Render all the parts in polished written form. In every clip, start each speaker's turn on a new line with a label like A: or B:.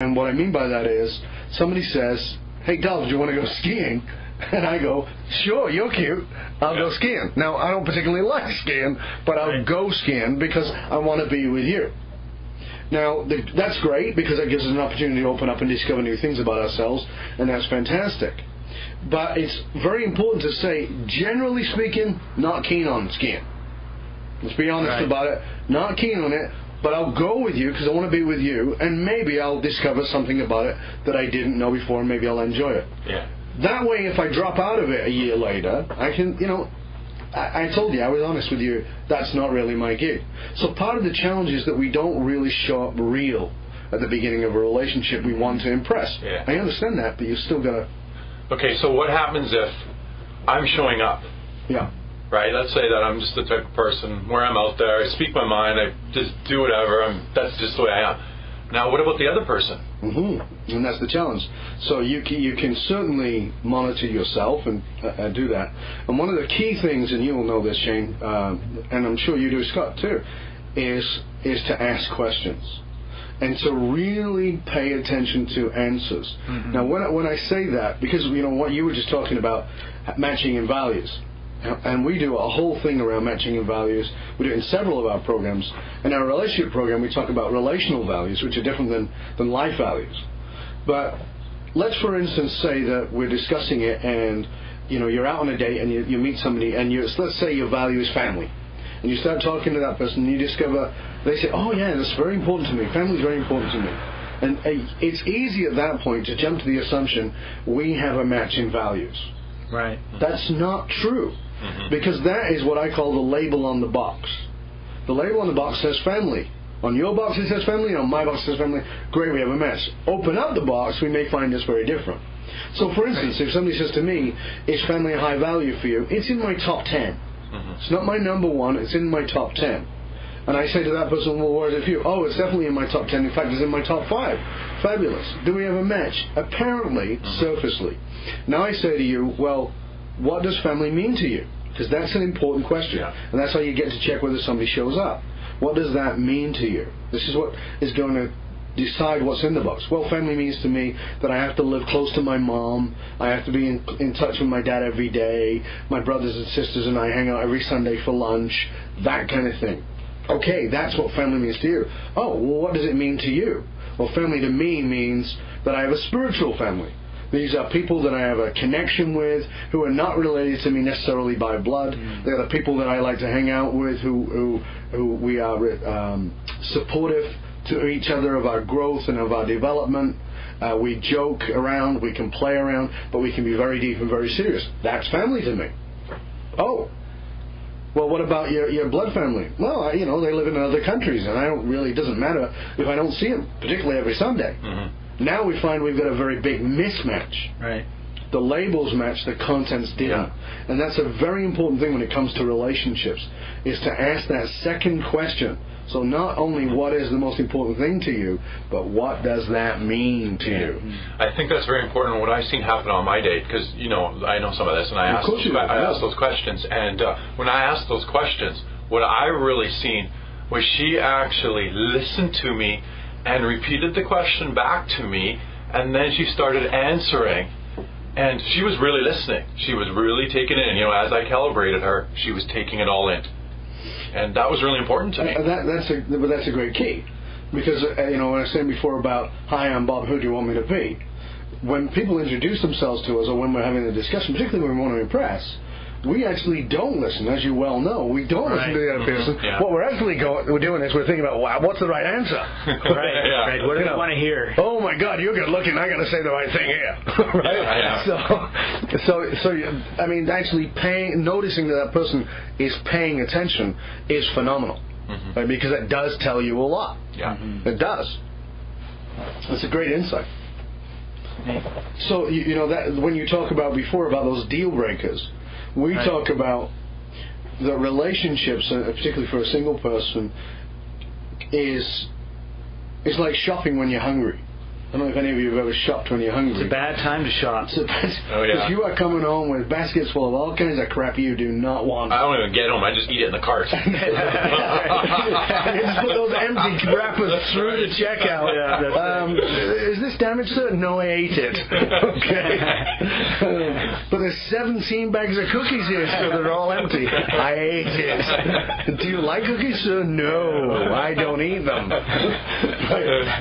A: And what I mean by that is, somebody says, hey, Dov, do you want to go skiing? And I go, sure, you're cute. I'll go skiing. Now, I don't particularly like skiing, but I'll go skiing because I want to be with you. Now, that's great because that gives us an opportunity to open up and discover new things about ourselves, and that's fantastic. But it's very important to say, generally speaking, not keen on skiing. Let's be honest about it. Not keen on it, but I'll go with you because I want to be with you, and maybe I'll discover something about it that I didn't know before, and maybe I'll enjoy it.
B: Yeah.
A: That way, if I drop out of it a year later, I can, I told you, I was honest with you, that's not really my gig. So part of the challenge is that we don't really show up real at the beginning of a relationship we want to impress.
B: Yeah.
A: I understand that, but you still got to...
B: Okay, so what happens if I'm showing up?
A: Yeah.
B: Right? Let's say that I'm just the type of person where I'm out there, I speak my mind, I just do whatever, that's just the way I am. Now, what about the other person?
A: And that's the challenge. So you can certainly monitor yourself and do that. And one of the key things, and you will know this, Shane, and I'm sure you do, Scott, too, is to ask questions and to really pay attention to answers. Now, when I say that, because what you were just talking about, matching in values. And we do a whole thing around matching in values. We do it in several of our programs. In our relationship program, we talk about relational values, which are different than life values. But let's, for instance, say that we're discussing it, and you're out on a date, and you meet somebody, and let's say your value is family, and you start talking to that person, and you discover they say, "Oh yeah, that's very important to me. Family is very important to me." And it's easy at that point to jump to the assumption we have a match in values.
C: Right.
A: That's not true. Because that is what I call the label on the box. The label on the box says family. On your box it says family, and on my box it says family. Great, we have a match. Open up the box, we may find this very different. So, for instance, if somebody says to me, is family a high value for you? It's in my top 10. It's not my number one, it's in my top 10. And I say to that person, well, where is it for you? Oh, it's definitely in my top 10. In fact, it's in my top 5. Fabulous. Do we have a match? Apparently, surfacely. Now I say to you, well, what does family mean to you? Because that's an important question. And that's how you get to check whether somebody shows up. What does that mean to you? This is what is going to decide what's in the box. Well, family means to me that I have to live close to my mom. I have to be in touch with my dad every day. My brothers and sisters and I hang out every Sunday for lunch. That kind of thing. Okay, that's what family means to you. Oh, well, what does it mean to you? Well, family to me means that I have a spiritual family. These are people that I have a connection with who are not related to me necessarily by blood. They're the people that I like to hang out with who we are supportive to each other of our growth and of our development. We joke around, we can play around, but we can be very deep and very serious. That's family to me. Oh. Well, what about your blood family? Well, they live in other countries, and it doesn't matter if I don't see them, particularly every Sunday. Now we find we've got a very big mismatch.
C: Right.
A: The labels match, the contents didn't. And that's a very important thing when it comes to relationships, is to ask that second question. So not only what is the most important thing to you, but what does that mean to you?
B: I think that's very important. What I've seen happen on my date, because, I know some of this, and I asked those questions. And when I asked those questions, what I really seen was she actually listened to me and repeated the question back to me, and then she started answering, and she was really listening. She was really taking it in. As I calibrated her, she was taking it all in, and that was really important to me.
A: That's a great key, because when I was saying before about, hi, I'm Bob, who do you want me to be? When people introduce themselves to us, or when we're having a discussion, particularly when we want to impress, we actually don't listen, as you well know. We don't listen to the other person. What we're actually doing is we're thinking about, wow, what's the right answer?
C: Right. What do they want to hear?
A: Oh my God, you're good looking. I got to say the right thing here, right? So actually noticing that person is paying attention is phenomenal, right? Because it does tell you a lot. It does. It's a great insight. So that when you talk about before about those deal breakers. We talk about the relationships, particularly for a single person, is like shopping when you're hungry. I don't know if any of you have ever shopped when you're hungry.
C: It's a bad time to shop.
A: Because you are coming home with baskets full of all kinds of crap you do not want.
B: I don't even get home. I just eat it in the cart.
A: You just put those empty wrappers through the checkout. Is this damaged, sir? No, I ate it. Okay. But there's 17 bags of cookies here, so they're all empty. I ate it. Do you like cookies, sir? No, I don't eat them.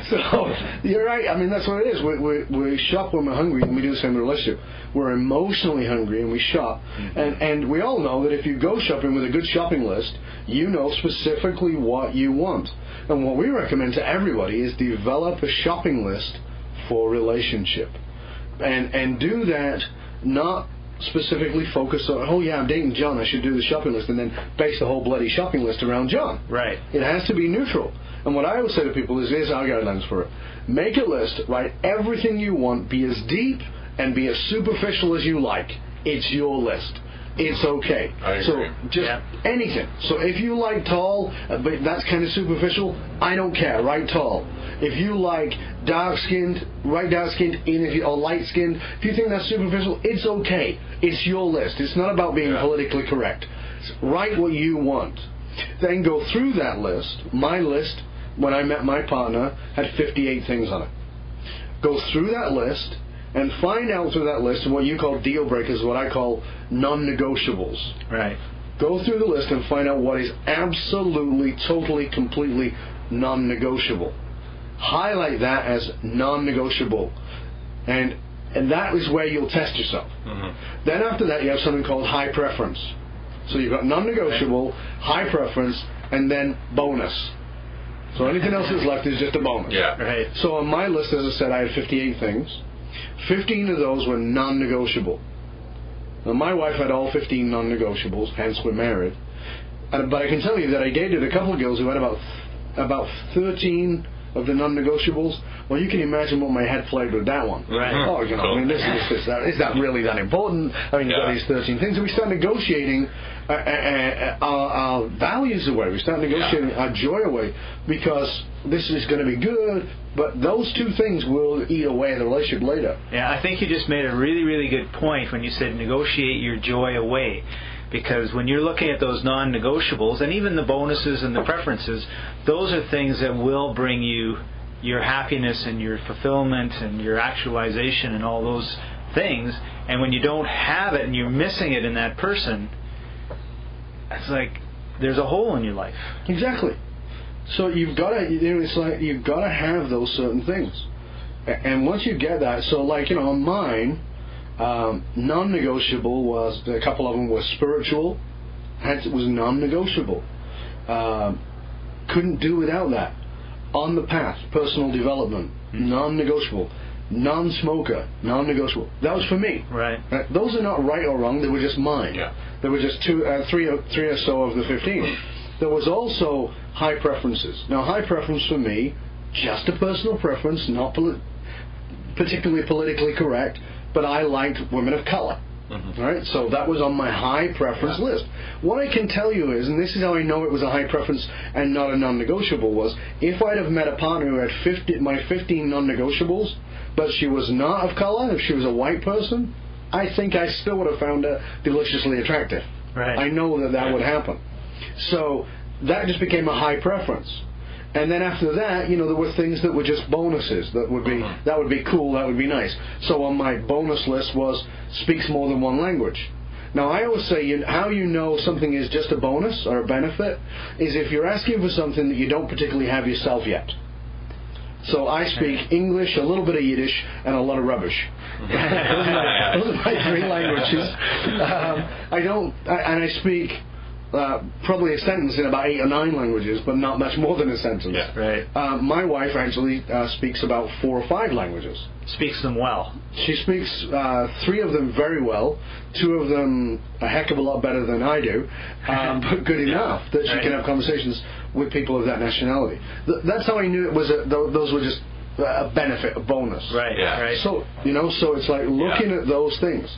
A: So, you're right. I mean, that's what it is. We shop when we're hungry, and we do the same in a relationship. We're emotionally hungry, and we shop. And we all know that if you go shopping with a good shopping list, you know specifically what you want. And what we recommend to everybody is develop a shopping list for relationship. And do that not specifically focus on, oh yeah, I'm dating John, I should do the shopping list, and then base the whole bloody shopping list around John.
C: Right.
A: It has to be neutral. And what I always say to people is, here's our guidelines for it. Make a list, write everything you want, be as deep and be as superficial as you like. It's your list. It's okay.
B: I agree.
A: So just anything. So if you like tall, but that's kind of superficial, I don't care. Write tall. If you like dark-skinned, write dark-skinned. Or light-skinned. If you think that's superficial, it's okay. It's your list. It's not about being politically correct. Write what you want. Then go through that list. My list, when I met my partner, had 58 things on it. Go through that list and find out through that list what you call deal breakers, what I call non-negotiables.
C: Right.
A: Go through the list and find out what is absolutely, totally, completely non-negotiable. Highlight that as non-negotiable. And that is where you'll test yourself. Mm-hmm. Then after that, you have something called high preference. So you've got non-negotiable, high preference, and then bonus. So anything else that's left is just a bonus.
B: Yeah.
C: Right.
A: So on my list, as I said, I had 58 things. 15 of those were non-negotiable. Now, my wife had all 15 non-negotiables, hence we're married. But I can tell you that I dated a couple of girls who had about 13 of the non-negotiables. Well, you can imagine what my head played with that one.
C: Right.
A: Oh, you know, I mean, this, that. Is that really that important? I mean, you've got these 13 things. And we start negotiating our values away. We start negotiating our joy away because this is going to be good, but those two things will eat away the relationship later.
C: Yeah, I think you just made a really, really good point when you said negotiate your joy away. Because when you're looking at those non-negotiables, and even the bonuses and the preferences, those are things that will bring you your happiness and your fulfillment and your actualization and all those things. And when you don't have it and you're missing it in that person, it's like there's a hole in your life.
A: Exactly. So you've got to, it's like you've got to have those certain things. And once you get that, so like, on mine, non-negotiable was, a couple of them were spiritual, hence it was non-negotiable. Couldn't do without that. On the path, personal development, non-negotiable. Non-smoker, non-negotiable. That was for me.
C: Right.
A: Those are not right or wrong, they were just mine.
B: Yeah.
A: There were just three or so of the 15. There was also high preferences. Now, high preference for me, just a personal preference, not particularly politically correct, but I liked women of color. Mm-hmm. Right? So that was on my high preference list. What I can tell you is, and this is how I know it was a high preference and not a non-negotiable, was if I'd have met a partner who had my 15 non-negotiables, but she was not of color, if she was a white person, I think I still would have found her deliciously attractive.
C: Right.
A: I know that would happen. So that just became a high preference. And then after that, there were things that were just bonuses. That would be cool, that would be nice. So on my bonus list was speaks more than one language. Now I always say how you know something is just a bonus or a benefit is if you're asking for something that you don't particularly have yourself yet. So I speak English, a little bit of Yiddish, and a lot of rubbish. Those are my three languages. I speak probably a sentence in about 8 or 9 languages, but not much more than a sentence.
C: Yeah, right.
A: My wife actually speaks about 4 or 5 languages.
C: Speaks them well.
A: She speaks 3 of them very well, 2 of them a heck of a lot better than I do, but good enough that she can have conversations with people of that nationality. That's how I knew it was. Those were just a benefit, a bonus.
C: Right. Yeah. Right.
A: So so it's like looking at those things.